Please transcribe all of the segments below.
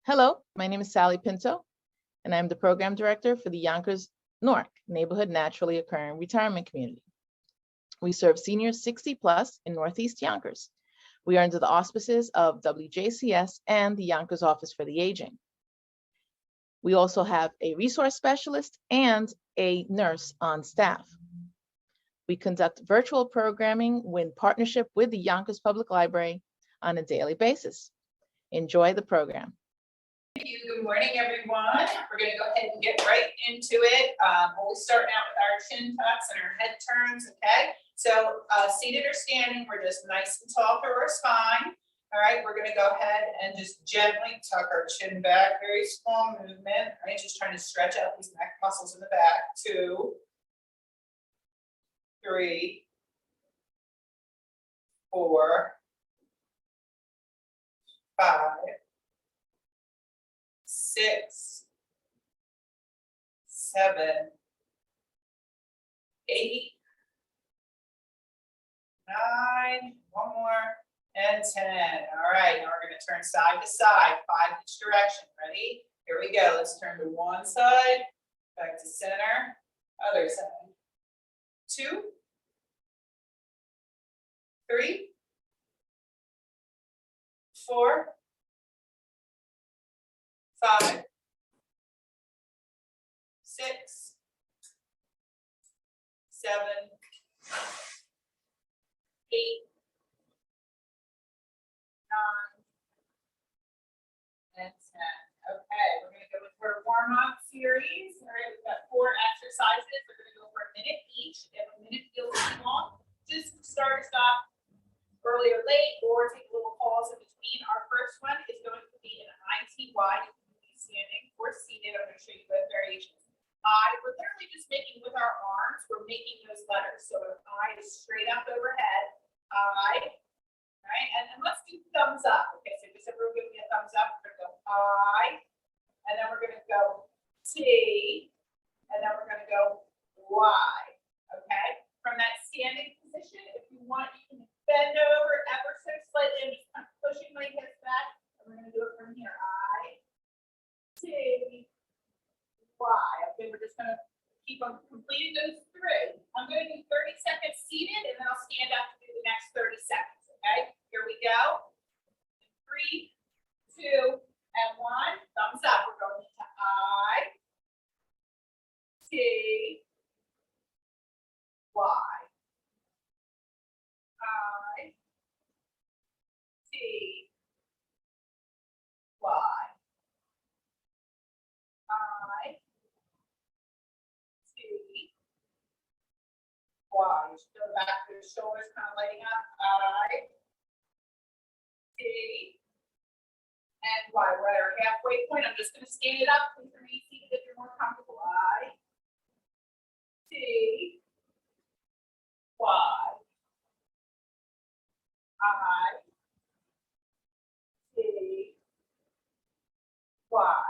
Hello, my name is Sally Pinto, and I'm the Program Director for the Yonkers Newark Neighborhood Naturally Occurring Retirement Community. We serve seniors 60 plus in Northeast Yonkers. We are under the auspices of WJCS and the Yonkers Office for the Aging. We also have a resource specialist and a nurse on staff. We conduct virtual programming in partnership with the Yonkers Public Library on a daily basis. Enjoy the program. Thank you. Good morning, everyone. We're going to go ahead and get right into it. Always starting out with our chin tucks and our head turns, okay? So seated or standing, we're just nice and tall through our spine. All right, we're going to go ahead and just gently tuck our chin back. Very small movement, right? Just trying to stretch out these neck muscles in the back. 2, 3, 4, 5, 6, 7, 8, 9, one more, and 10. All right, now we're going to turn side to side, 5 each direction. Ready? Here we go. Let's turn to one side, back to center, other side. 2, 3, 4, 5, 6, 7, 8, 9, and 10. Okay, we're going to go with our warm-up series. All right, we've got 4 exercises. We're going to go for a minute each. If a minute feels too long, just start or stop early or late, or take a little pause in between. Our first one is going to be an ITY. You can be standing or seated. I'm going to show you both variations. We're literally just making with our arms, we're making those letters. So our I is straight up overhead. I, right? And let's do thumbs up. Okay, so just everyone give me a thumbs up. We're going to go I, and then we're going to go T, and then we're going to go Y. Okay? From that standing position, if you want, you can bend over ever so slightly. I'm just kind of pushing my hips back. And we're going to do it from here. I, T, Y. Okay, we're just going to keep on completing those 3. I'm going to do 30 seconds seated, and then I'll stand up to do the next 30 seconds. Okay, here we go. 3, 2, and 1. Thumbs up. We're going into I, T, Y. I, T, Y. I, T, Y. You should go back to the shoulders, kind of lighting up. I, T, and Y. We're at our halfway point. I'm just going to stand it up. Please remain seated if you're more comfortable. I, T, Y. I, T, Y.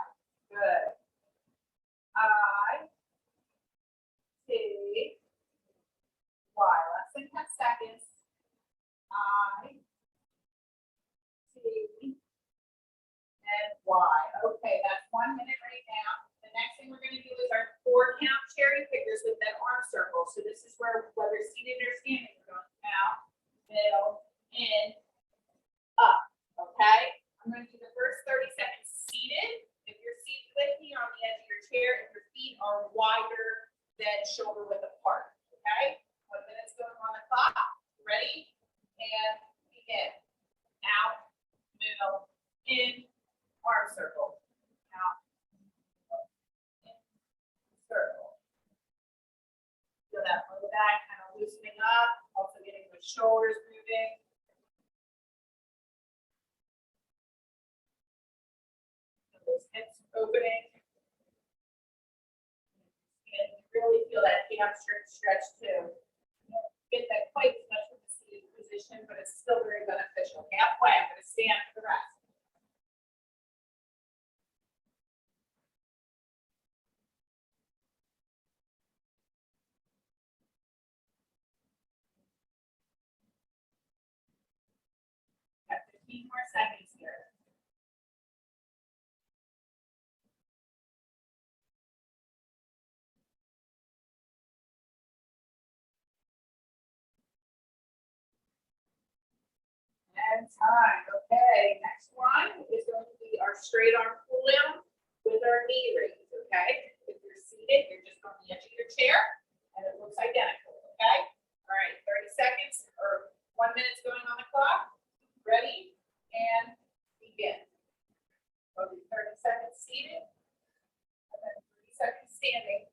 Good. I, T, Y. Less than 10 seconds. I, T, and Y. Okay, that's 1 minute right now. The next thing we're going to do is our 4 count cherry pickers with that arm circle. So this is where, whether seated or standing, we're going out, middle, in, up. Okay? I'm going to do the first 30 seconds seated. If you're seated with me on the edge of your chair, if your feet are wider than shoulder width apart. Okay? 1 minute's going on the clock. Ready? And begin. Out, middle, in, arm circle. Out, in, circle. Feel that low back kind of loosening up, also getting the shoulders moving. Those hips opening. And really feel that hamstring stretch too. You don't get that quite as much with the seated position, but it's still very beneficial. Halfway, I'm going to stand for the rest. seconds here. And time. Okay, next one is going to be our straight arm pull down with our knee raise. Okay, if you're seated, you're just on the edge of your chair, and it looks identical. Okay, all right, 30 seconds or 1 minute's going on the clock. Ready and begin. So 30 seconds seated, and then 3 seconds standing.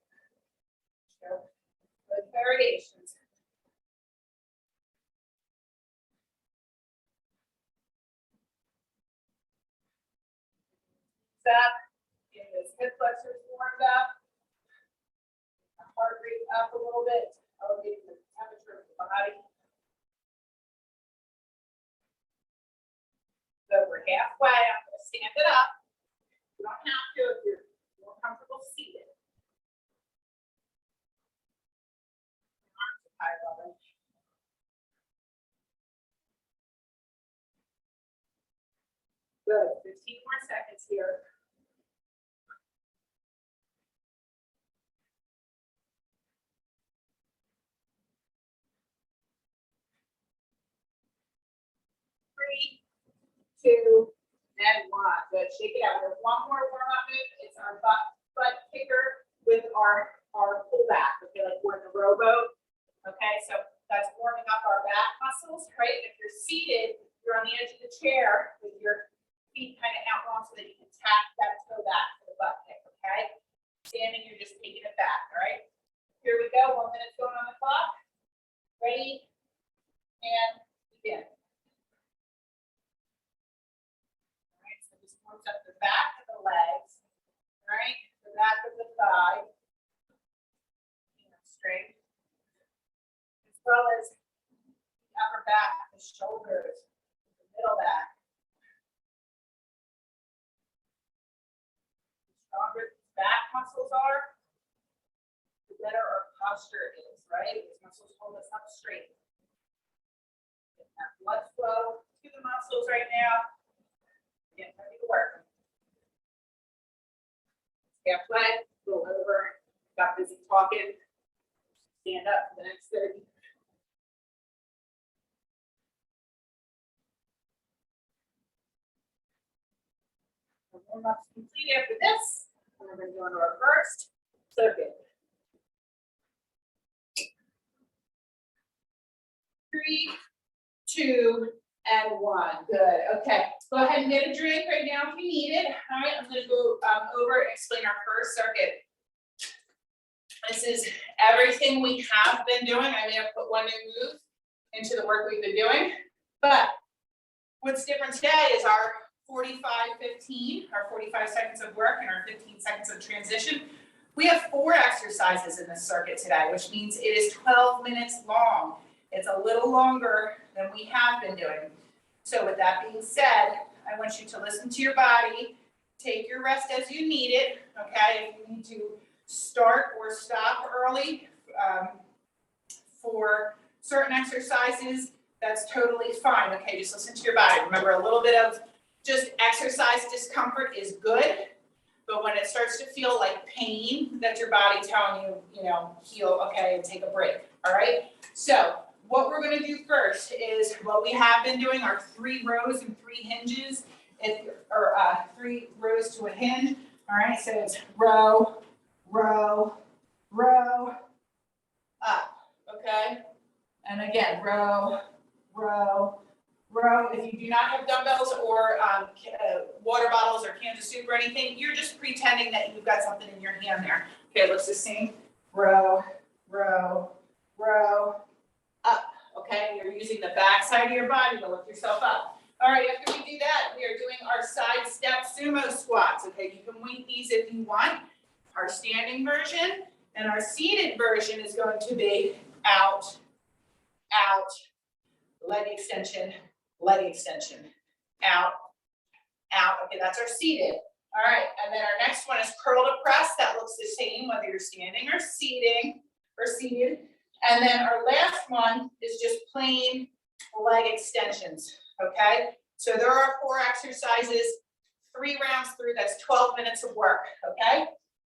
So good variations. Up, get those hip flexors warmed up, heart rate up a little bit, elevating the temperature of the body. So we're halfway. I'm going to stand it up. You don't have to if you're more comfortable seated. Arms are high level. Good. 15 more seconds here. Three, two, and one. Good. Shake it out. We have one more warm-up move. It's our butt kicker with our pullback. Okay, like we're in the rowboat. Okay, so that's warming up our back muscles, right? If you're seated, you're on the edge of the chair with your feet kind of out long so that you can tap that toe back to the butt kick. Okay, standing, you're just taking it back. All right, here we go. 1 minute going on the clock. Ready and begin. Warms up the back of the legs, right? The back of the thigh, straight, as well as the upper back, the shoulders, the middle back. The stronger these back muscles are, the better our posture is, right? These muscles hold us up straight. Get that blood flow to the muscles right now. Get ready to work. Halfway, go over, got busy talking. Stand up for the next 30. Warm-up's complete after this. We're going to go into our first circuit. 3, 2, and 1. Good. Okay. Go ahead and get a drink right now if you need it. All right. I'm going to go over and explain our first circuit. This is everything we have been doing. I may have put one new move into the work we've been doing, but what's different today is our 45-15, our 45 seconds of work and our 15 seconds of transition. We have 4 exercises in this circuit today, which means it is 12 minutes long. It's a little longer than we have been doing. So with that being said, I want you to listen to your body, take your rest as you need it, okay? If you need to start or stop early for certain exercises, that's totally fine, okay? Just listen to your body. Remember, a little bit of just exercise discomfort is good, but when it starts to feel like pain, that's your body telling you, you know, heal, okay, and take a break, all right? So what we're going to do first is what we have been doing, our 3 rows and 3 hinges, or 3 rows to a hinge. All right, so it's row, row, row, up, okay? And again, row, row, row. If you do not have dumbbells or water bottles or cans of soup or anything, you're just pretending that you've got something in your hand there. Okay, let's just sing. Row, row, row, up. Okay, you're using the back side of your body to lift yourself up. All right, after we do that, we are doing our side step sumo squats. Okay, you can wing these if you want. Our standing version and our seated version is going to be out, out, leg extension, out, out. Okay, that's our seated. All right, and then our next one is curl to press. That looks the same whether you're standing or seated. And then our last one is just plain leg extensions, okay? So there are 4 exercises, 3 rounds through, that's 12 minutes of work, okay?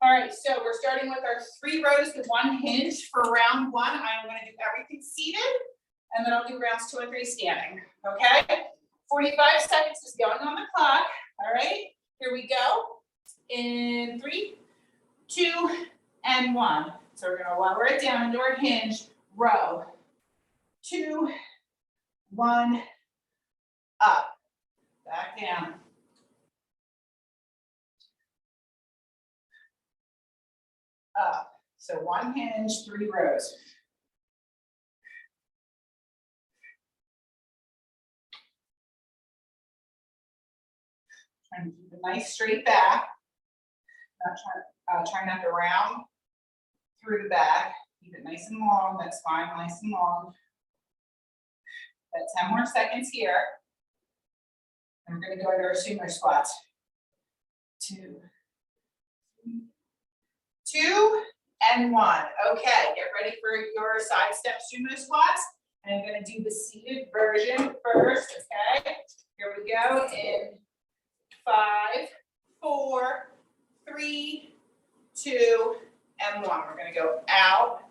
All right, so we're starting with our 3 rows with 1 hinge for round 1. I'm gonna do everything seated, and then I'll do rounds 2 and 3 standing, okay? 45 seconds is going on the clock, all right? Here we go. In 3, 2, and 1. So we're gonna lower it down into our hinge, row. 2, 1, up, back down. Up. So 1 hinge, 3 rows. Trying to keep a nice straight back. Try not to round through the back. Keep it nice and long. That's fine, nice and long. Got 10 more seconds here. And we're going to go into our sumo squats. 2, 2, and 1. Okay, get ready for your side step sumo squats. And I'm going to do the seated version first. Okay, here we go. In 5, 4, 3, 2, and 1. We're going to go out,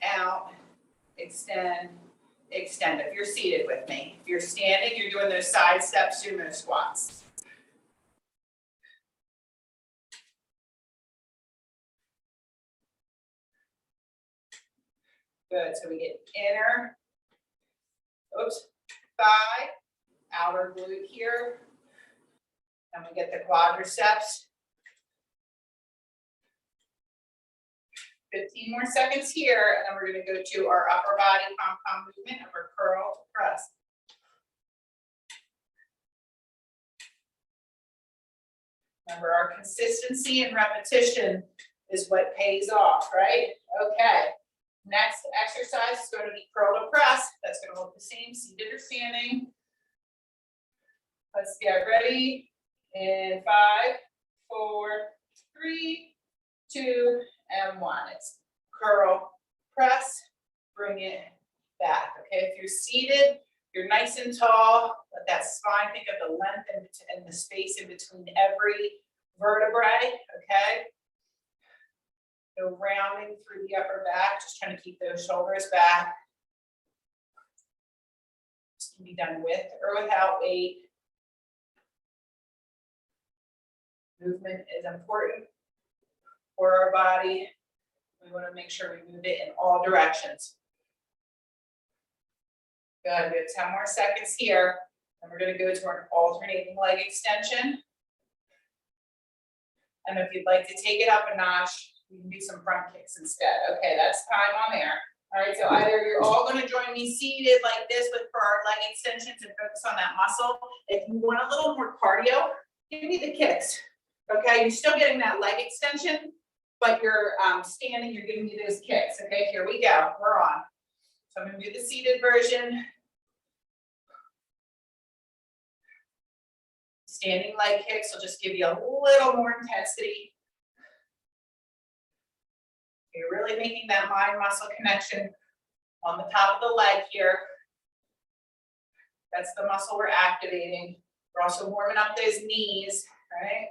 out, extend, extend. If you're seated with me, if you're standing, you're doing those side step sumo squats. Good. So we get inner, thigh, outer glute here. And we get the quadriceps. 15 more seconds here, and then we're going to go to our upper body pom-pom movement of our curl to press. Remember, our consistency and repetition is what pays off, right? Okay. Next exercise is going to be curl to press. That's going to look the same, seated or standing. Let's get ready. In 5, 4, 3, 2, and 1. It's curl, press, bring it back. Okay, if you're seated, you're nice and tall, let that spine, think of the length and the space in between every vertebrae. Okay, no rounding through the upper back, just trying to keep those shoulders back. This can be done with or without weight. Movement is important for our body. We want to make sure we move it in all directions. Good, we have 10 more seconds here. And we're going to go to an alternating leg extension. And if you'd like to take it up a notch, you can do some front kicks instead. Okay, that's time on there. All right, so either you're all going to join me seated like this for our leg extensions and focus on that muscle. If you want a little more cardio, give me the kicks. Okay, you're still getting that leg extension, but you're standing, you're giving me those kicks. Okay, here we go, we're on. So I'm gonna do the seated version. Standing leg kicks will just give you a little more intensity. You're really making that mind muscle connection on the top of the leg here. That's the muscle we're activating. We're also warming up those knees, right?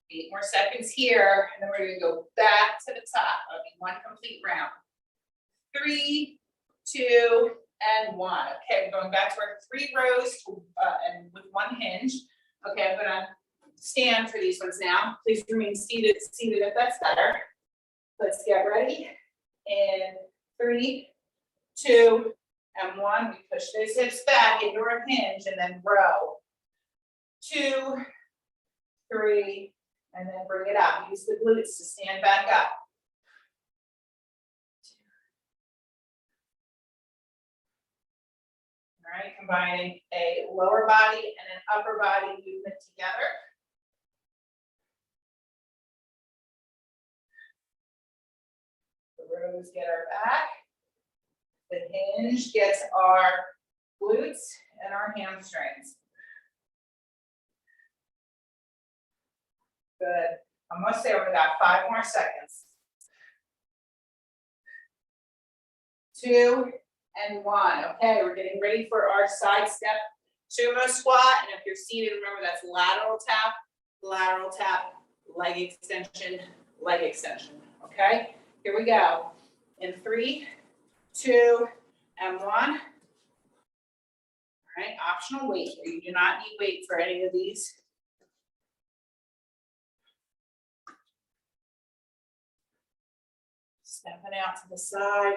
Eight more seconds here, and then we're gonna go back to the top. That'll be 1 complete round. 3, 2, and 1. Okay, we're going back to our 3 rows and with 1 hinge. Okay, I'm gonna stand for these ones now. Please remain seated if that's better. Let's get ready. In 3, 2, and 1. We push those hips back into our hinge and then row. 2, 3, and then bring it up. Use the glutes to stand back up. All right, combining a lower body and an upper body movement together. The rows get our back. The hinge gets our glutes and our hamstrings. Good. Almost there. We got 5 more seconds. 2 and 1. Okay, we're getting ready for our side step sumo squat. And if you're seated, remember that's lateral tap, leg extension, leg extension. Okay, here we go. In 3, 2, and 1. All right, optional weight here. You do not need weight for any of these. Stepping out to the side.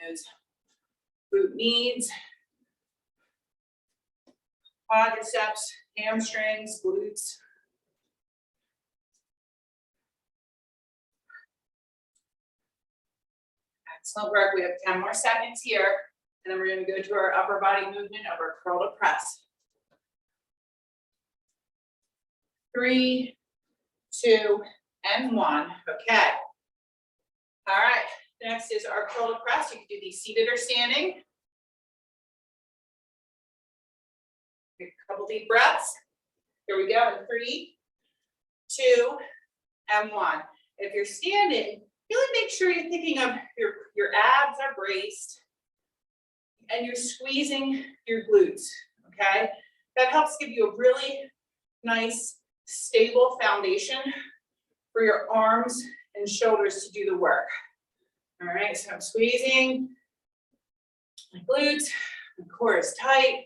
Those glute needs, quadriceps, hamstrings, glutes. Excellent work. We have 10 more seconds here, and then we're going to go to our upper body movement of our curl to press. 3, 2, and 1. Okay. All right. Next is our curl to press. You can do these seated or standing. Take a couple deep breaths. Here we go in 3, 2, and 1. If you're standing, really make sure you're thinking of your abs are braced and you're squeezing your glutes, okay? That helps give you a really nice, stable foundation for your arms and shoulders to do the work. All right, so I'm squeezing my glutes, the core is tight.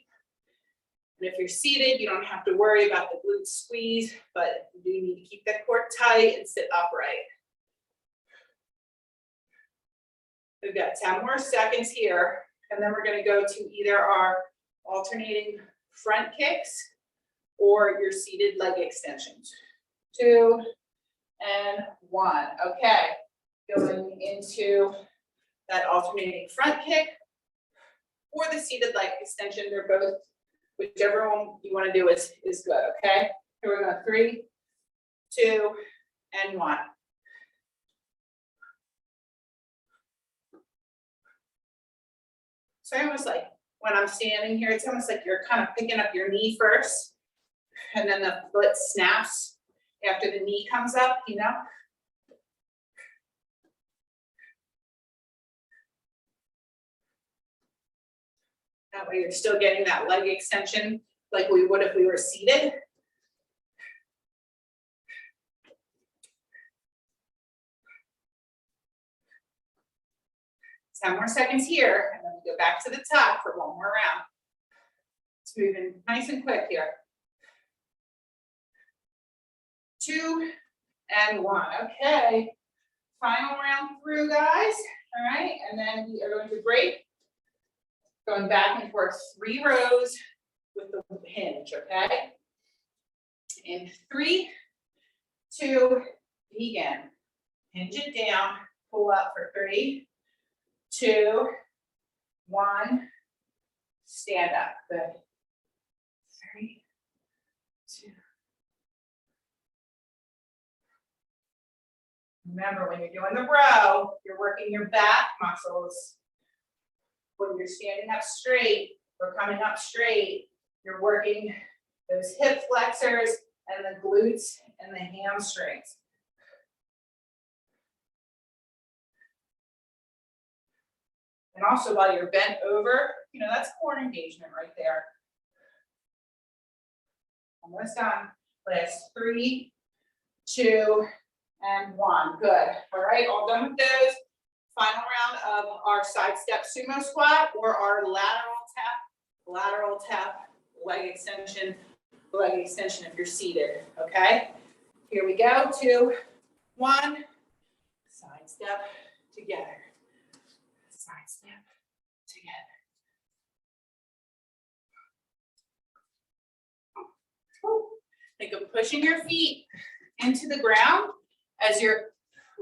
And if you're seated, you don't have to worry about the glute squeeze, but you do need to keep that core tight and sit upright. We've got 10 more seconds here, and then we're going to go to either our alternating front kicks or your seated leg extensions. 2 and 1. Okay. Going into that alternating front kick or the seated leg extension. They're both, whichever one you want to do is good, okay? Here we go, 3, 2, and 1. So almost like when I'm standing here, it's almost like you're kind of picking up your knee first, and then the foot snaps after the knee comes up, you know? That way you're still getting that leg extension like we would if we were seated. Ten more seconds here, and then we go back to the top for one more round. It's moving nice and quick here. 2 and 1. Okay. Final round through, guys. All right, and then we are going to break. Going back and forth 3 rows with the hinge, okay? In 3, 2, begin. Hinge it down, pull up for 3, 2, 1, stand up. Good. 3, 2. Remember, when you're doing the row, you're working your back muscles. When you're standing up straight or coming up straight, you're working those hip flexors and the glutes and the hamstrings. And also while you're bent over, you know, that's core engagement right there. Almost done. Last 3, 2, and 1. Good. All right, all done with those. Final round of our side step sumo squat or our lateral tap, leg extension if you're seated, okay? Here we go, 2, 1, side step together, side step together. Think of pushing your feet into the ground as you're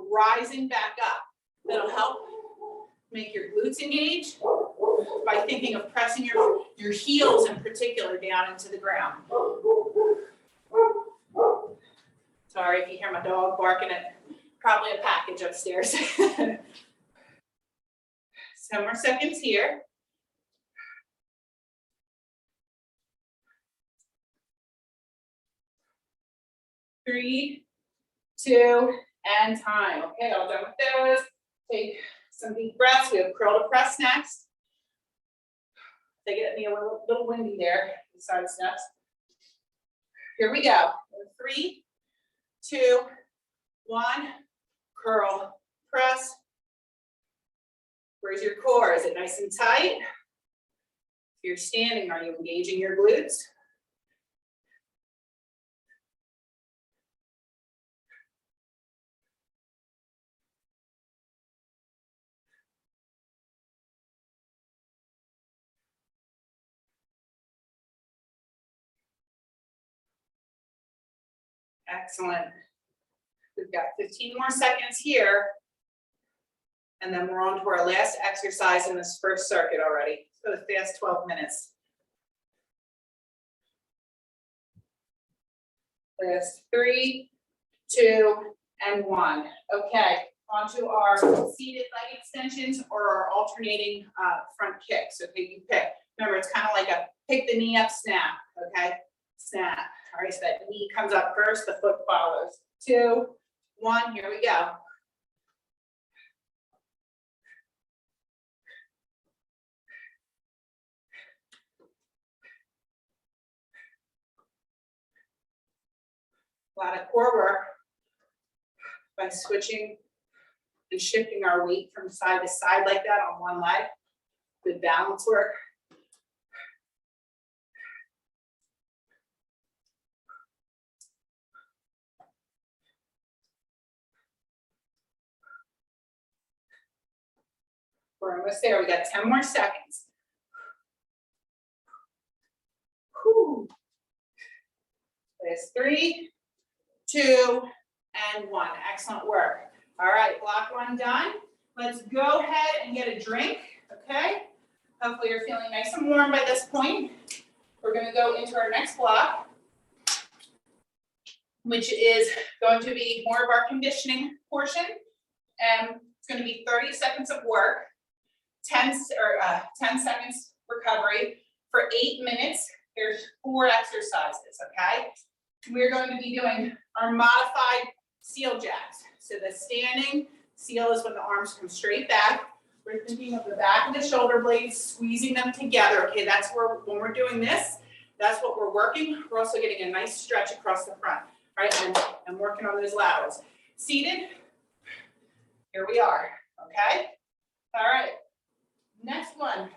rising back up. That'll help make your glutes engage by thinking of pressing your heels in particular down into the ground. Sorry if you hear my dog barking at probably a package upstairs. 10 more seconds here. 3, 2, and time. Okay, all done with those. Take some deep breaths. We have curl to press next. They get me a little windy there, the side steps. Here we go. 3, 2, 1, curl, press. Where's your core? Is it nice and tight? If you're standing, are you engaging your glutes? Excellent. We've got 15 more seconds here. And then we're on to our last exercise in this first circuit already. So the fast 12 minutes. Last 3, 2, and 1. Okay, on to our seated leg extensions or our alternating front kicks. Okay, you pick. Remember, it's kind of like a pick the knee up, snap. Okay, snap. All right, so that knee comes up first, the foot follows. 2, 1, here we go. A lot of core work by switching and shifting our weight from side to side like that on one leg. Good balance work. We're almost there. We got 10 more seconds. Whew. There's 3, 2, and 1. Excellent work. All right, block 1 done. Let's go ahead and get a drink, okay? Hopefully you're feeling nice and warm by this point. We're gonna go into our next block, which is going to be more of our conditioning portion. And it's gonna be 30 seconds of work, 10 seconds recovery. For 8 minutes, there's 4 exercises, okay? We're going to be doing our modified seal jacks. So the standing seal is when the arms come straight back. We're thinking of the back of the shoulder blades, squeezing them together. Okay, that's where, when we're doing this, that's what we're working. We're also getting a nice stretch across the front, right? And working on those laterals. Seated, here we are, okay? All right, next one,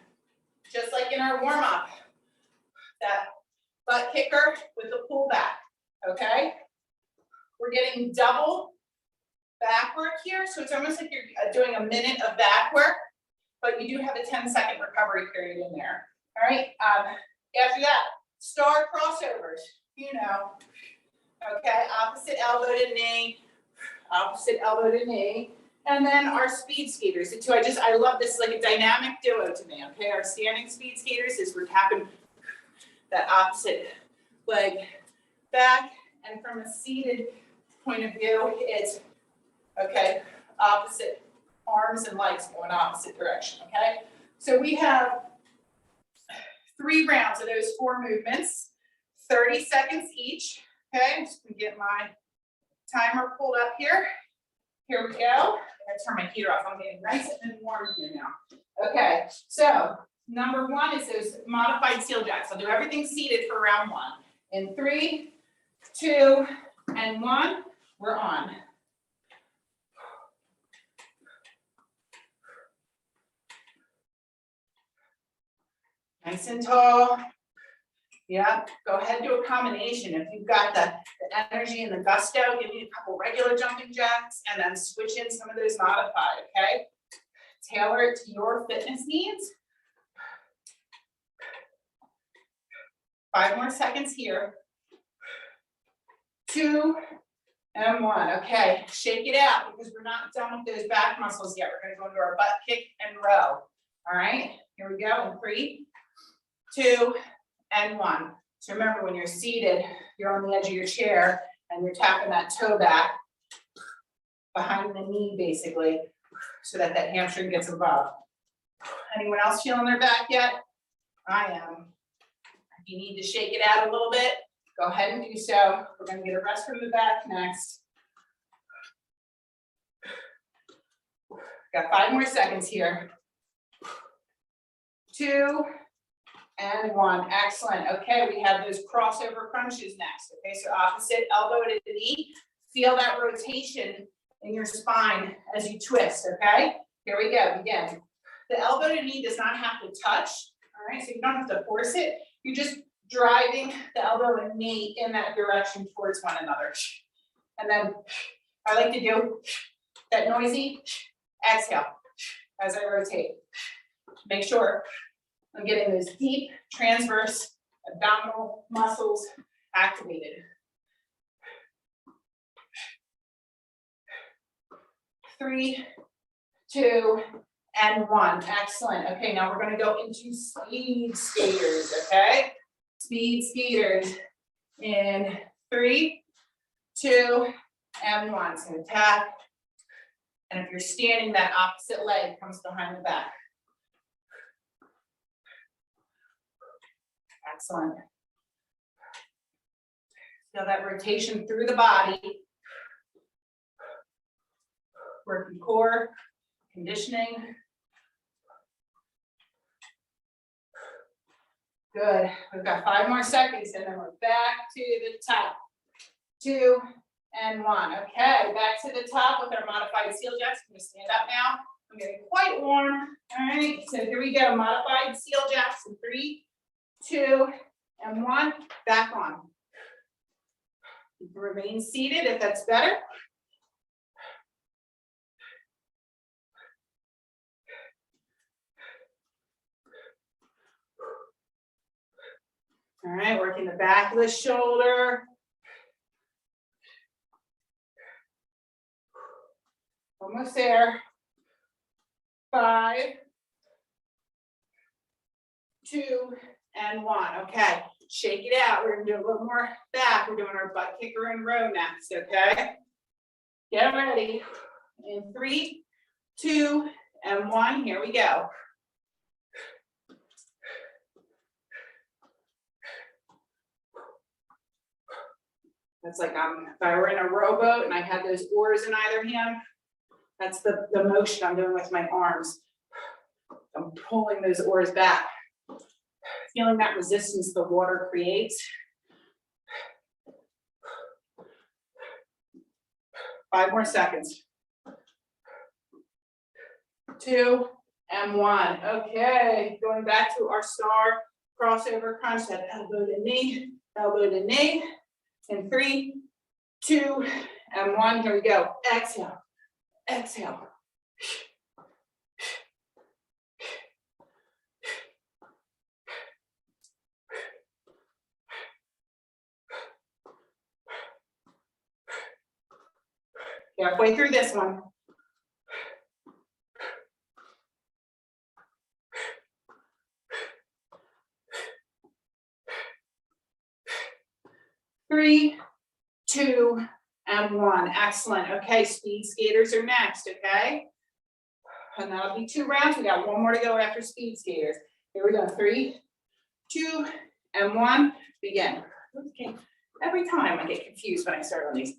just like in our warm-up, that butt kicker with the pull back, okay? We're getting double back work here, so it's almost like you're doing a minute of back work, but you do have a 10-second recovery period in there. All right, after that, star crossovers, you know, okay, opposite elbow to knee, and then our speed skaters, the two, I love this, like a dynamic duo to me, okay? Our standing speed skaters is we're tapping that opposite leg back, and from a seated point of view, it's, okay, opposite arms and legs going opposite direction, okay? So we have 3 rounds of those 4 movements, 30 seconds each, okay? I'm just gonna get my timer pulled up here. Here we go. I'm gonna turn my heater off. I'm getting nice and warm here now. Okay, so number 1 is those modified seal jacks. I'll do everything seated for round 1. In 3, 2, and 1, we're on. Nice and tall. Yeah, go ahead and do a combination. If you've got the energy and the gusto, give me a couple regular jumping jacks and then switch in some of those modified, okay? Tailor it to your fitness needs. 5 more seconds here. 2 and 1. Okay, shake it out because we're not done with those back muscles yet. We're gonna go into our butt kick and row. All right, here we go in 3, 2, and 1. So remember, when you're seated, you're on the edge of your chair and you're tapping that toe back behind the knee, basically, so that that hamstring gets above. Anyone else feeling their back yet? I am. If you need to shake it out a little bit, Go ahead and do so. We're gonna get a rest from the back next. Got 5 more seconds here. 2 and 1. Excellent. Okay, we have those crossover crunches next. Okay, so opposite elbow to the knee. Feel that rotation in your spine as you twist. Okay, here we go. Begin. The elbow to knee does not have to touch. All right, so you don't have to force it. You're just driving the elbow and knee in that direction towards one another. And then I like to do that noisy exhale as I rotate. Make sure I'm getting those deep transverse abdominal muscles activated. 3, 2, and 1. Excellent. Okay, now we're going to go into speed skaters. Okay, speed skaters in 3, 2, and 1. So tap. And if you're standing, that opposite leg comes behind the back. Excellent. Feel that rotation through the body. Working core, conditioning. Good. We've got 5 more seconds and then we're back to the top. 2 and 1. Okay, back to the top with our modified seal jacks. I'm going to stand up now. I'm getting quite warm. All right, so here we go. Modified seal jacks in 3, 2, and 1. Back on. You can remain seated if that's better. All right, working the back of the shoulder. Almost there. 5, 2, and 1. Okay, shake it out. We're gonna do a little more back. We're doing our butt kicker and row next, okay? Get ready. In 3, 2, and 1. Here we go. That's like if I were in a rowboat and I had those oars in either hand, that's the motion I'm doing with my arms. I'm pulling those oars back. Feeling that resistance the water creates. 5 more seconds. 2 and 1. Okay, going back to our star crossover crunch, that elbow to knee, elbow to knee. In 3, 2, and 1. Here we go. Exhale. Exhale. Halfway through this one. Three, 2, and 1. Excellent. Okay, speed skaters are next, okay? And that'll be 2 rounds. We got 1 more to go after speed skaters. Here we go. 3, 2, and 1. Begin. Okay. Every time I get confused when I start on these.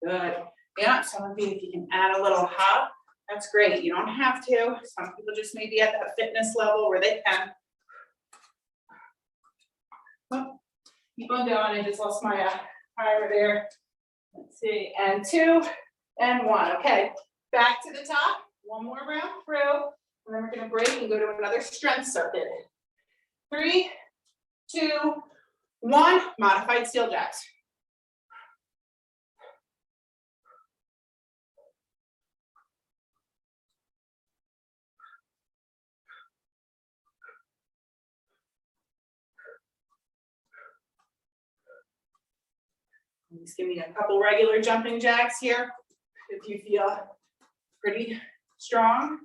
Good. Yeah, some of you, if you can add a little hop, that's great. You don't have to. Some people just may be at that fitness level where they can. Oh, keep on going. I just lost my timer there. Let's see. And 2 and 1. Okay. Back to the top. 1 more round through. And then we're going to break and go to another strength circuit. 3, 2, 1. Modified steel jacks. Just give me a couple regular jumping jacks here if you feel pretty strong.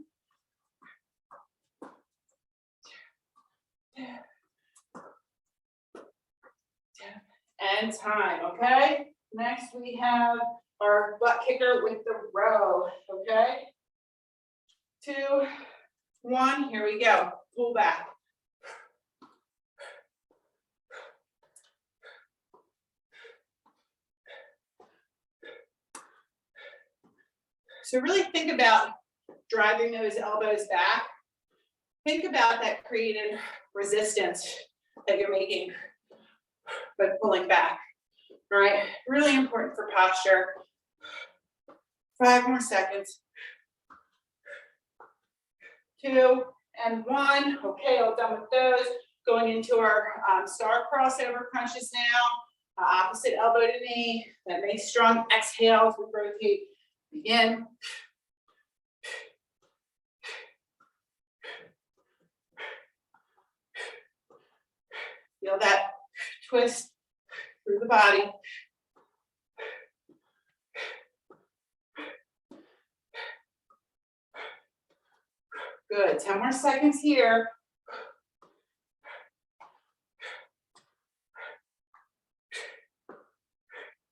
And time, okay? Next we have our butt kicker with the row, okay? 2, 1, here we go. Pull back. So really think about driving those elbows back. Think about that created resistance that you're making by pulling back. All right, really important for posture. 5 more seconds. 2 and 1. Okay, all done with those. Going into our star crossover crunches now. Opposite elbow to knee. That nice strong exhale as we rotate. Begin. Feel that twist through the body. Good, 10 more seconds here.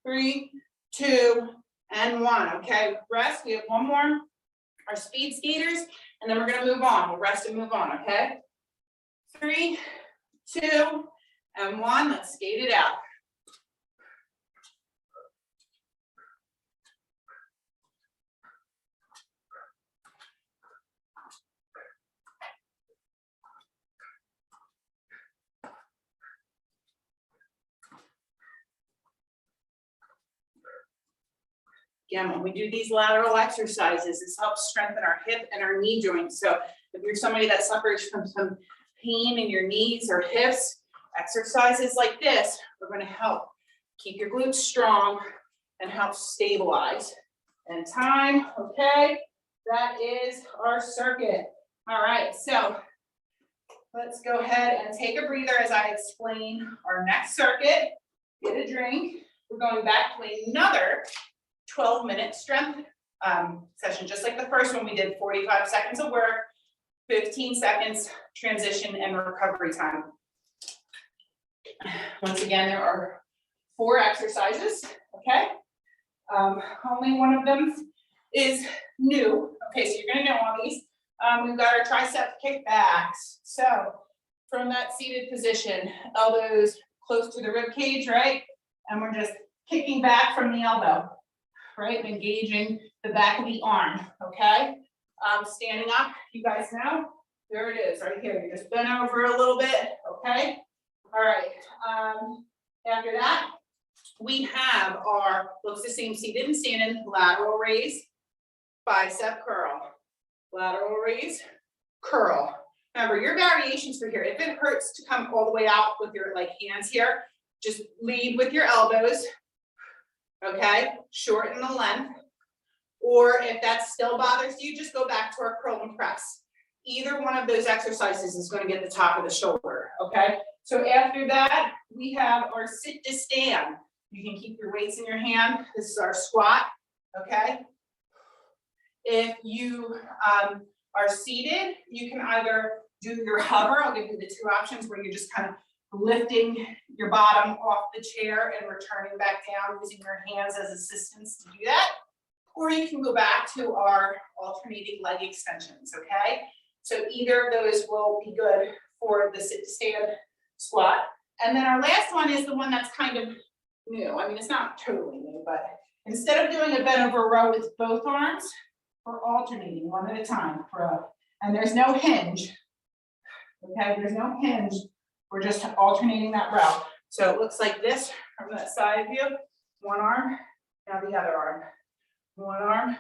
Three, 2, and 1. Okay, rest. We have one more. Our speed skaters, and then we're gonna move on. We'll rest and move on, okay? 3, 2, and 1. Let's skate it out. Again, when we do these lateral exercises, this helps strengthen our hip and our knee joints. So if you're somebody that suffers from some pain in your knees or hips, exercises like this are going to help keep your glutes strong and help stabilize. And time, okay, that is our circuit. All right, so let's go ahead and take a breather as I explain our next circuit. Get a drink. We're going back to another 12-minute strength session, just like the first one we did. 45 seconds of work, 15 seconds transition and recovery time. Once again, there are 4 exercises, okay? Only one of them is new. Okay, so you're gonna know all these. We've got our Tricep Kickbacks. So from that seated position, elbows close to the rib cage, right? And we're just kicking back from the elbow, right? Engaging the back of the arm, okay? Standing up, you guys know, there it is, right here. You just bend over a little bit, okay? All right, after that, we have our, looks the same, seated and standing, lateral raise, bicep curl, lateral raise, curl. Remember, your variations for here, if it hurts to come all the way out with your like hands here, just lead with your elbows, okay? Shorten the length. Or if that still bothers you, just go back to our curl and press. Either one of those exercises is going to get the top of the shoulder, okay? So after that, we have our sit to stand. You can keep your weights in your hand. This is our squat, okay? If you are seated, you can either do your hover. I'll give you the 2 options where you're just kind of lifting your bottom off the chair and returning back down using your hands as assistance to do that. Or you can go back to our alternating leg extensions, okay? So either of those will be good for the sit to stand squat. And then our last one is the one that's kind of new. I mean, it's not totally new, but instead of doing a bent over row with both arms, we're alternating one at a time. And there's no hinge, okay? There's no hinge. We're just alternating that row. So it looks like this from that side view. One arm, now the other arm. One arm,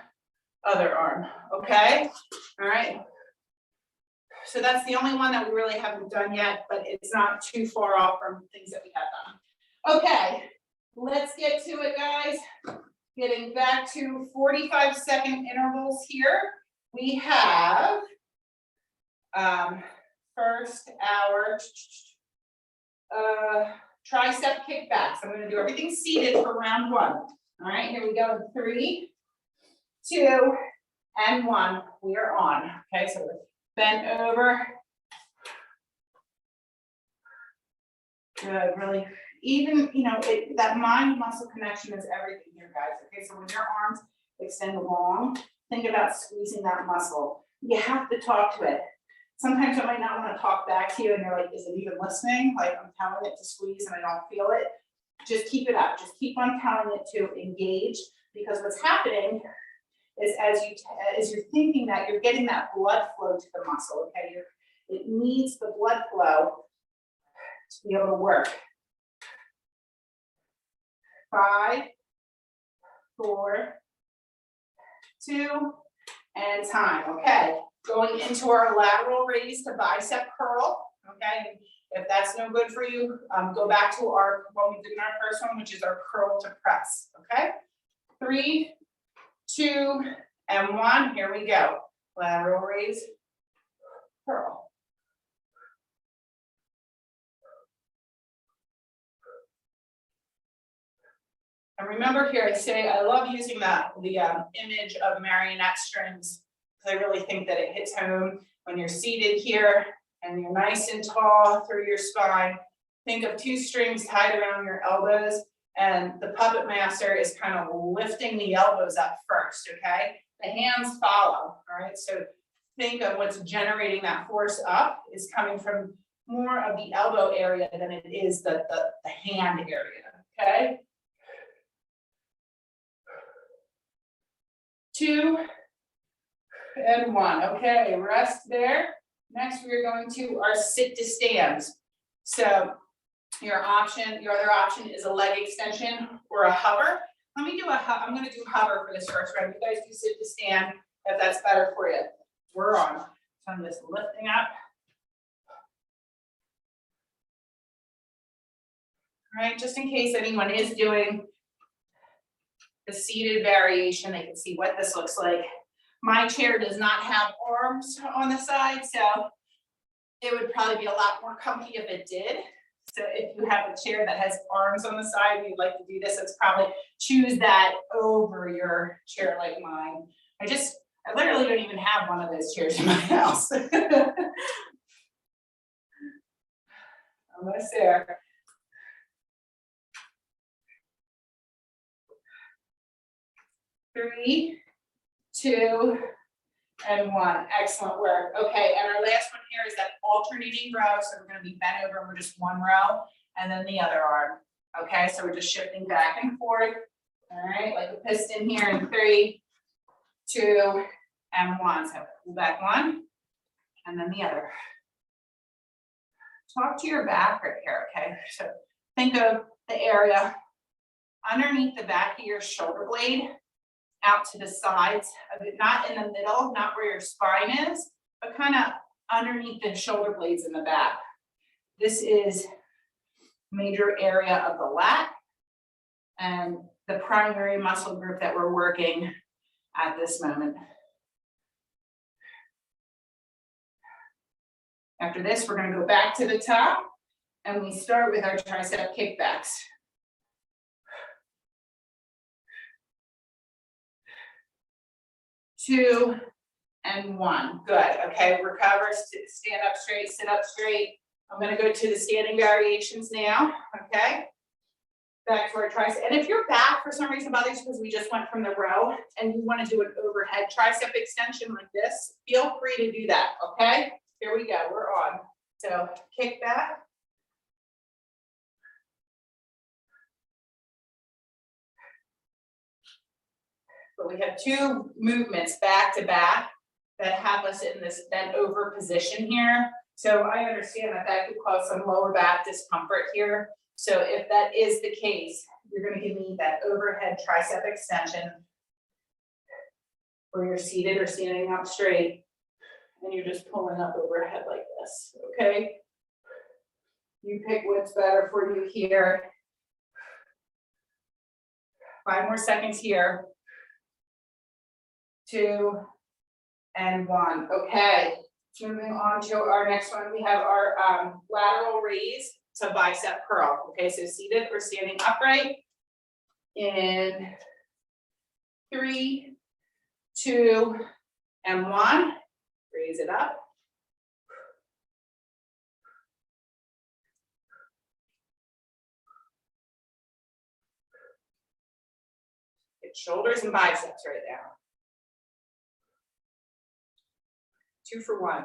other arm, okay? All right. So that's the only one that we really haven't done yet, but it's not too far off from things that we have done. Okay, let's get to it, guys. Getting back to 45-second intervals here. We have first our tricep kickbacks. I'm going to do everything seated for round 1. All right, here we go. 3, 2, and 1. We are on. Okay, so we're bent over. Good, really even, you know, that mind muscle connection is everything here, guys. Okay, so when your arms extend long, think about squeezing that muscle. You have to talk to it. Sometimes I might not want to talk back to you and you're like, is it even listening? Like I'm telling it to squeeze and I don't feel it. Just keep it up. Just keep on telling it to engage, because what's happening is as you're thinking that, you're getting that blood flow to the muscle, okay? It needs the blood flow to be able to work. 5, 4, 2, and time, okay? Going into our lateral raise to bicep curl, okay? If that's no good for you, go back to what we did in our first one, which is our curl to press, okay? 3, 2, and 1, here we go. Lateral raise, curl. And remember here, I love using the image of marionette strings, because I really think that it hits home when you're seated here and you're nice and tall through your spine. Think of 2 strings tied around your elbows, and the puppet master is kind of lifting the elbows up first, okay? The hands follow, all right? So think of what's generating that force up is coming from more of the elbow area than it is the hand area, okay? 2, and 1, okay, rest there. Next, we're going to our sit to stands. So your other option is a leg extension or a hover. Let me do I'm gonna do hover for this first round. You guys do sit to stand if that's better for you. We're on. So I'm just lifting up. All right, just in case anyone is doing the seated variation, they can see what this looks like. My chair does not have arms on the side, so it would probably be a lot more comfy if it did. So if you have a chair that has arms on the side, you'd like to do this, it's probably choose that over your chair like mine. I literally don't even have one of those chairs in my house. Almost there. Three, 2, and 1. Excellent work. Okay, and our last one here is that alternating row. So we're going to be bent over and we're just one row, and then the other arm. Okay, so we're just shifting back and forth. All right, like a piston here in 3, 2, and 1. So pull back 1, and then the other. Talk to your back right here. Okay, so think of the area underneath the back of your shoulder blade, out to the sides of it, not in the middle, not where your spine is, but kind of underneath the shoulder blades in the back. This is major area of the lat and the primary muscle group that we're working at this moment. After this, we're going to go back to the top and we start with our tricep kickbacks. 2, and 1. Good. Okay, recover, stand up straight, sit up straight. I'm going to go to the standing variations now. Okay, back to our tricep. And if your back for some reason bothers, because we just went from the row and you want to do an overhead tricep extension like this, feel free to do that. Okay, here we go. We're on. So kick back. But we have 2 movements back to back that have us in this bent over position here. So I understand that that could cause some lower back discomfort here. So if that is the case, you're going to give me that overhead tricep extension where you're seated or standing up straight and you're just pulling up overhead like this. Okay. You pick what's better for you here. 5 more seconds here. 2, and 1. Okay, moving on to our next one. We have our lateral raise to bicep curl. Okay, so seated or standing upright in 3, 2, and 1. Raise it up. Shoulders and biceps right now. 2 for 1.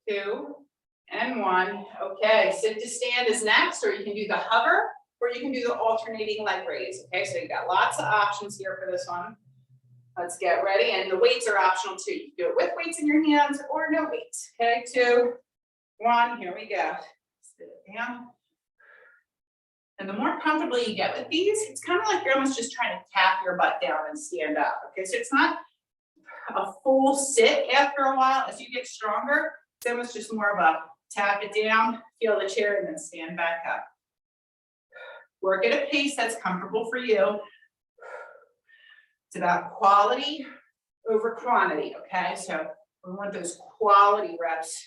Two and 1. Okay, sit to stand is next, or you can do the hover, or you can do the alternating leg raise. Okay, so you got lots of options here for this one. Let's get ready, and the weights are optional too. You can do it with weights in your hands or no weights. Okay, 2, 1, here we go. Sit it down. And the more comfortable you get with these, it's kind of like you're almost just trying to tap your butt down and stand up. Okay, so it's not a full sit after a while. As you get stronger, it's almost just more of a tap it down, feel the chair, and then stand back up. Work at a pace that's comfortable for you. It's about quality over quantity, okay? So we want those quality reps.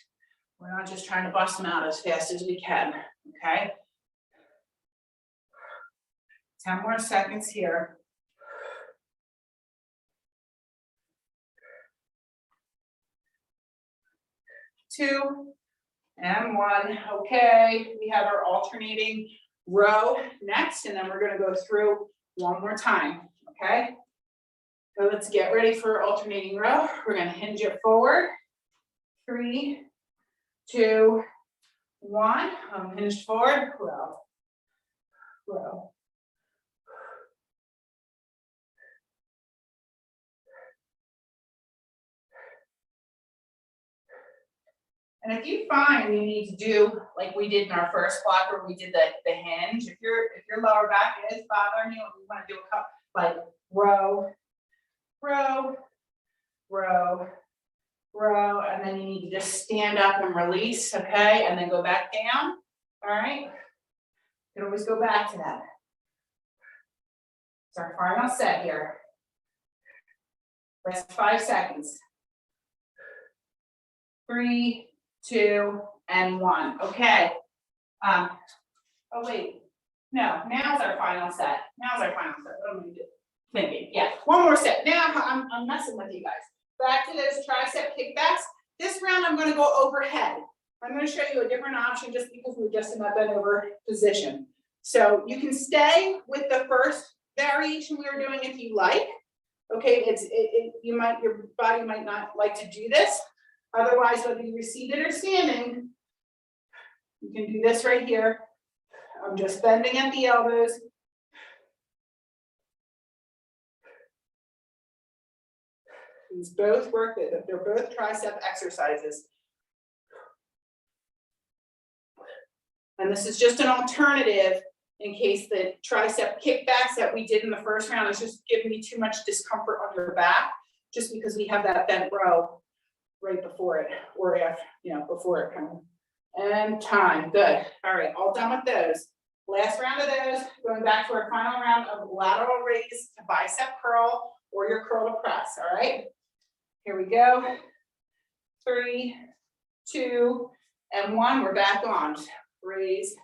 We're not just trying to bust them out as fast as we can, okay? 10 more seconds here. 2 and 1. Okay, we have our alternating row next, and then we're going to go through one more time. Okay, so let's get ready for alternating row. We're going to hinge it forward. 3, 2, 1. Hinge forward. Row, row. And if you find you need to do like we did in our first block where we did the hinge, if your lower back is bothering you and you want to do a couple like row, row, row, row, and then you need to just stand up and release, okay, and then go back down. All right, you can always go back to that. It's our final set here. Rest 5 seconds. 3, 2, and 1. Okay. Oh wait. No, now's our final set. Now's our final set. What am I thinking? Yeah, one more set. Now I'm messing with you guys. Back to those tricep kickbacks. This round I'm going to go overhead. I'm going to show you a different option just because we're just in that bend over position. So you can stay with the first variation we were doing if you like. Okay, your body might not like to do this. Otherwise, whether you're seated or standing, you can do this right here. I'm just bending at the elbows. These both work, they're both tricep exercises. And this is just an alternative in case the tricep kickbacks that we did in the first round is just giving me too much discomfort on your back, just because we have that bent row right before it, or after, before it comes. And time, good. All right, all done with those. Last round of those, going back to our final round of lateral raise to bicep curl or your curl to press, all right? Here we go. 3, 2, and 1, we're back on. Raise.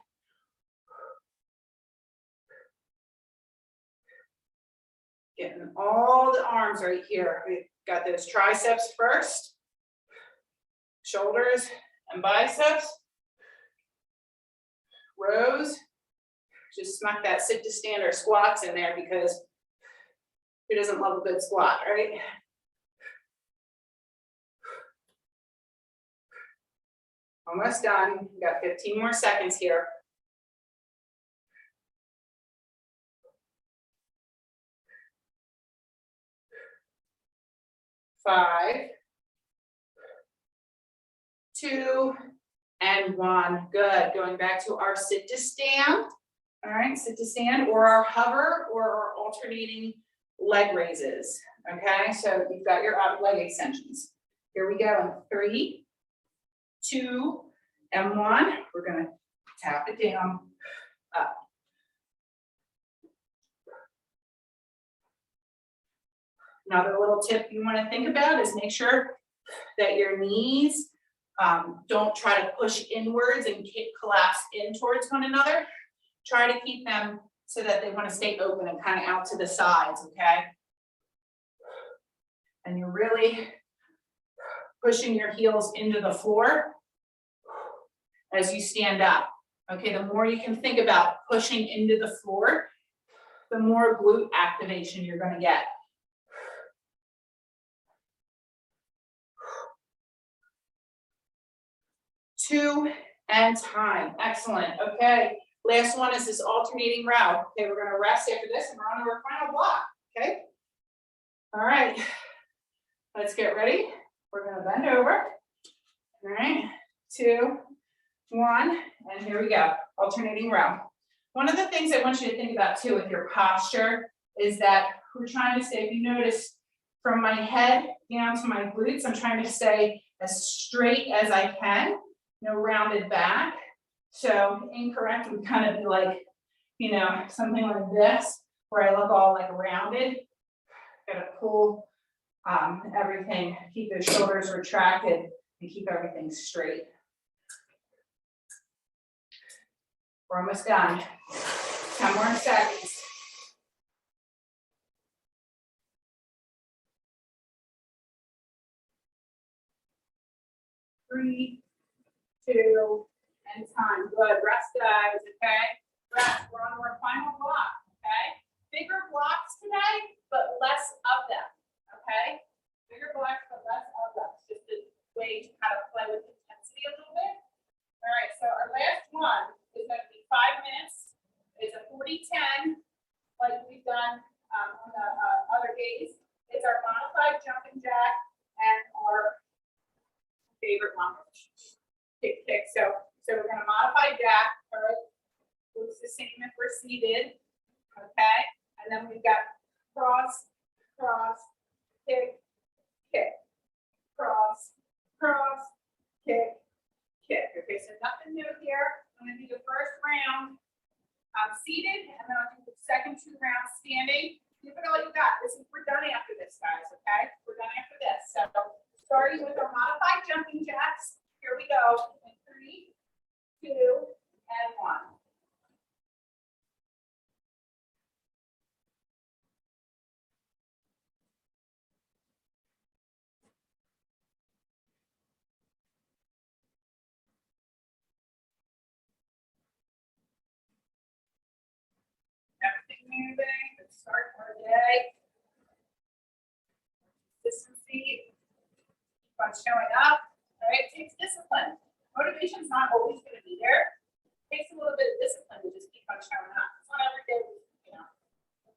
Getting all the arms right here. We've got those triceps first, shoulders and biceps. Rows. Just smack that sit to stand or squats in there because who doesn't love a good squat, right? Almost done. We've got 15 more seconds here. 5, 2, and 1. Good. Going back to our sit to stand. All right, sit to stand or our hover or our alternating leg raises. Okay, so you've got your leg extensions. Here we go in 3, 2, and 1. We're going to tap it down, up. Another little tip you want to think about is make sure that your knees don't try to push inwards and collapse in towards one another. Try to keep them so that they want to stay open and kind of out to the sides, okay? And you're really pushing your heels into the floor as you stand up. Okay, the more you can think about pushing into the floor, the more glute activation you're going to get. Two and time. Excellent. Okay. Last one is this alternating row. Okay, we're going to rest after this and we're on to our final block. Okay. All right. Let's get ready. We're going to bend over. All right. 2, 1, and here we go. Alternating row. One of the things I want you to think about too with your posture is that we're trying to stay, if you notice, from my head down to my glutes, I'm trying to stay as straight as I can. No rounded back. So incorrect would kind of be like, you know, something like this, where I look all like rounded. Gotta pull everything, keep those shoulders retracted and keep everything straight. We're almost done. 10 more seconds. Three, 2, and time. Good. Rest, guys. Okay. Rest. We're on to our final block. Okay. Bigger blocks today, but less of them. Okay. Bigger blocks, but less of them. Just a way to kind of play with intensity a little bit. All right. So our last one is going to be 5 minutes. It's a 40-10, like we've done on the other days. It's our modified jumping jack and our favorite one. Kick. So we're going to modify jack. All right. Looks the same if we're seated. Okay. And then we've got cross, kick, cross, kick. Okay. So nothing new here. I'm going to do the first round seated, and then I'll do the second 2 rounds standing. Give it all you got. We're done after this, guys. Okay. We're done after this. So starting with our modified jumping jacks. Here we go. In 3, 2, and 1. Everything moving. Let's start our day. Consistency. Keep on showing up. All right. It takes discipline. Motivation's not always going to be there. It takes a little bit of discipline to just keep on showing up. It's not every day we, you know,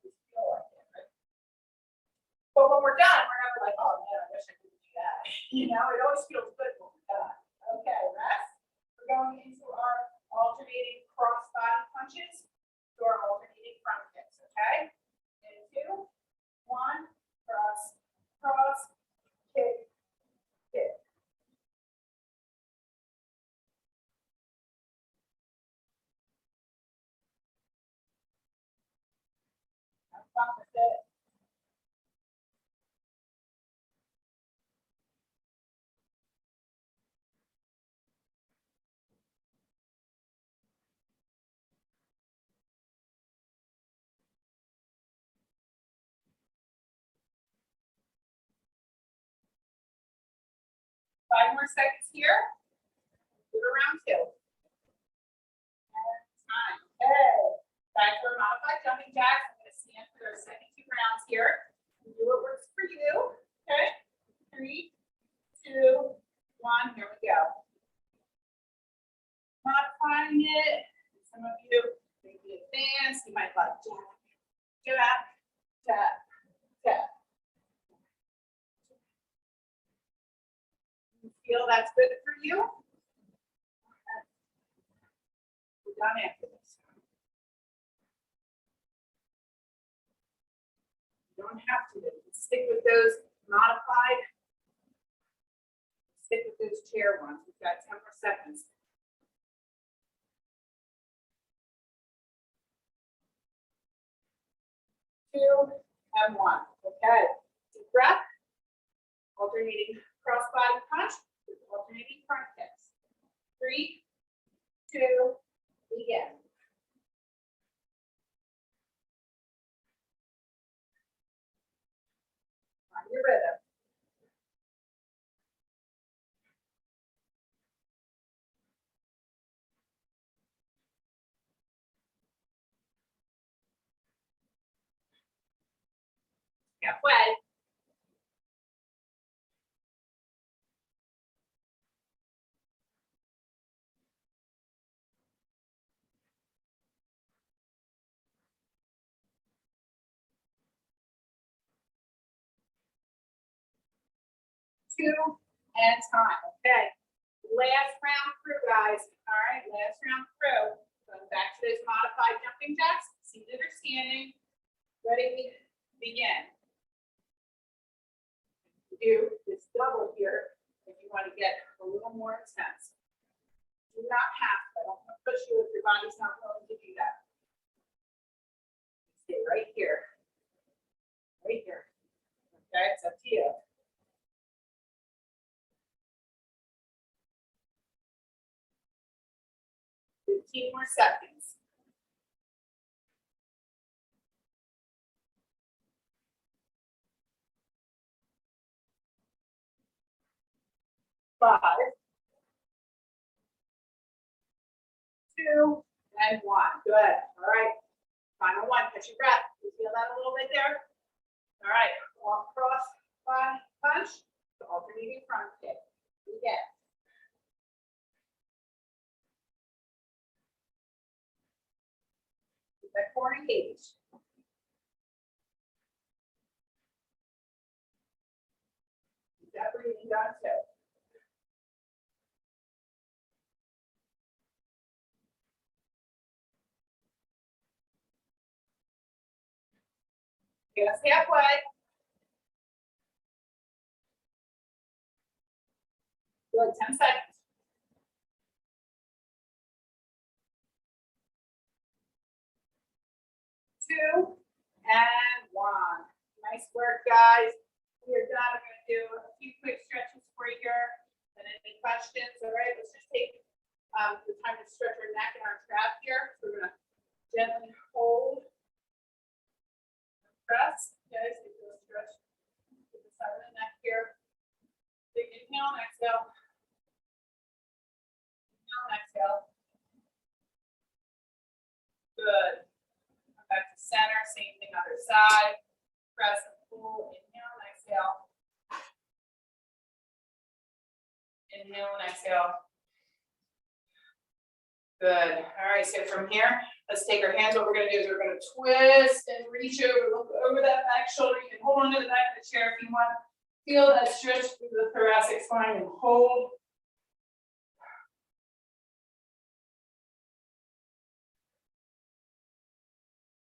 we feel like it, right? But when we're done, we're never like, oh man, I wish I could do that. You know, it always feels good when we're done. Okay, rest. We're going into our alternating cross body punches to our alternating front kicks. Okay. In 2, 1, cross, kick. Have fun with it. Five more seconds here. Do it around 2. And time. Okay. Back to our modified jumping jacks. I'm going to stand for our second 2 rounds here. Do what works for you. Okay. 3, 2, 1. Here we go. Modifying it. Some of you may be advanced. You might like jack. You feel that's good for you? Okay. We're done after this. You don't have to. Stick with those modified. Stick with those chair ones. We've got 10 more seconds. 2, and 1. Okay. Deep breath. Alternating cross body punch with alternating front kicks. 3, 2, begin. On your rhythm. Halfway. 2 and time. Okay. Last round through, guys. All right, last round through. Going back to those modified jumping jacks. Seated or standing. Ready? Begin. Do this double here if you want to get a little more intense. Do not have to. I don't want to push you if your body's not willing to do that. Stay right here. Right here. Okay, it's up to you. 15 more seconds. 5, 2, and 1. Good. All right. Final one. Catch your breath. You feel that a little bit there? All right. Walk cross body punch. Alternating front kick. Begin. Keep that core engaged. Keep that breathing down too. Get us halfway. Good. 10 seconds. 2 and 1. Nice work, guys. We are done. I'm going to do a few quick stretches for you here. And any questions? All right, let's just take the time to stretch our neck and our trap here. So we're going to gently hold, press. Guys, take a stretch to the side of the neck here. Big inhale and exhale. Inhale and exhale. Good. Come back to center. Same thing other side. Press and pull. Inhale and exhale. Inhale and exhale. Good. All right, so from here, let's take our hands. What we're going to do is we're going to twist and reach over, look over that back shoulder. You can hold onto the back of the chair if you want. Feel that stretch through the thoracic spine and hold.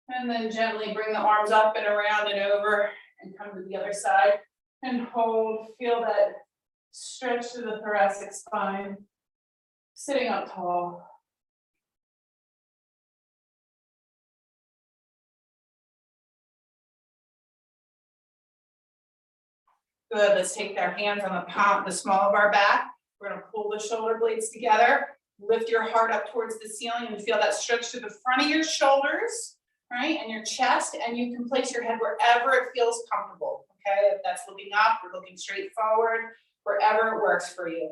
And then gently bring the arms up and around and over and come to the other side and hold. Feel that stretch through the thoracic spine. Sitting up tall. Good. Let's take our hands on the small of our back. We're going to pull the shoulder blades together. Lift your heart up towards the ceiling and feel that stretch to the front of your shoulders, right? And your chest. And you can place your head wherever it feels comfortable. Okay. If that's looking up or looking straight forward, wherever it works for you.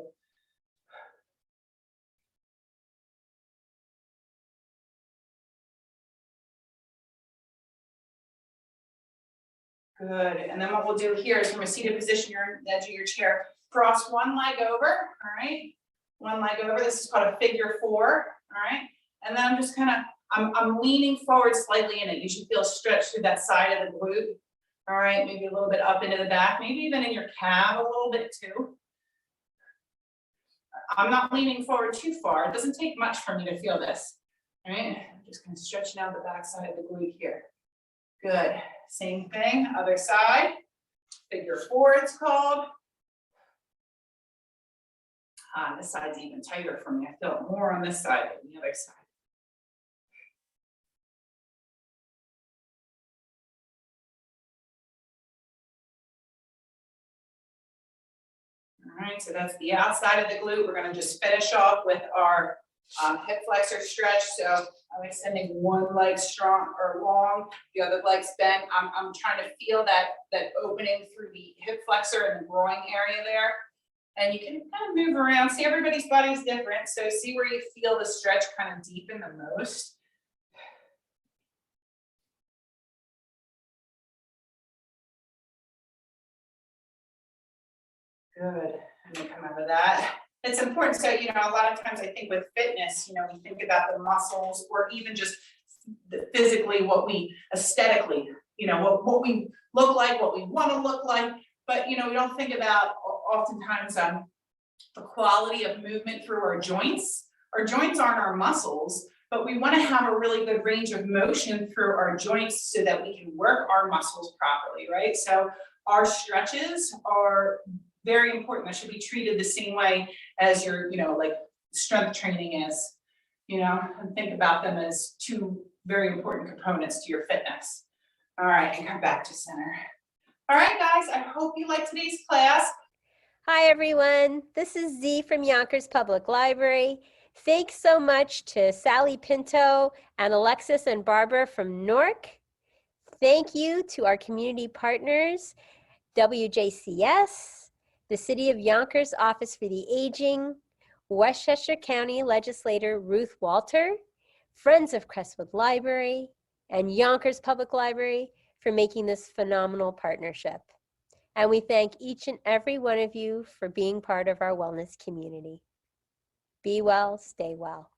Good. And then what we'll do here is from a seated position, you're on the edge of your chair. Cross one leg over. All right. One leg over. This is called a figure 4. All right. And then I'm just kind of, I'm leaning forward slightly in it. You should feel stretched through that side of the glute. All right. Maybe a little bit up into the back, maybe even in your calf a little bit too. I'm not leaning forward too far. It doesn't take much for me to feel this. All right. I'm just kind of stretching out the back side of the glute here. Good. Same thing, other side. Figure 4 it's called. This side's even tighter for me. I feel it more on this side than the other side. right, so that's the outside of the glute. We're gonna just finish off with our hip flexor stretch. So I'm extending one leg strong or long, the other leg's bent. I'm trying to feel that opening through the hip flexor and the groin area there. And you can kind of move around. See, everybody's body is different. So see where you feel the stretch kind of deepen the most. Good. And then come out of that. It's important. So, you know, a lot of times I think with fitness, you know, we think about the muscles or even just physically what we aesthetically, you know, what we look like, what we want to look like. But, you know, we don't think about oftentimes the quality of movement through our joints. Our joints aren't our muscles, but we want to have a really good range of motion through our joints so that we can work our muscles properly, right? So our stretches are very important. That should be treated the same way as your, you know, like strength training is, you know, and think about them as two very important components to your fitness. All right, and come back to center. All right, guys, I hope you liked today's class. Hi, everyone. This is Z from Yonkers Public Library. Thanks so much to Sally Pinto and Alexis and Barbara from Newark. Thank you to our community partners, WJCS, the City of Yonkers Office for the Aging, Westchester County Legislator Ruth Walter, Friends of Crestwood Library, and Yonkers Public Library for making this phenomenal partnership. And we thank each and every one of you for being part of our wellness community. Be well, stay well.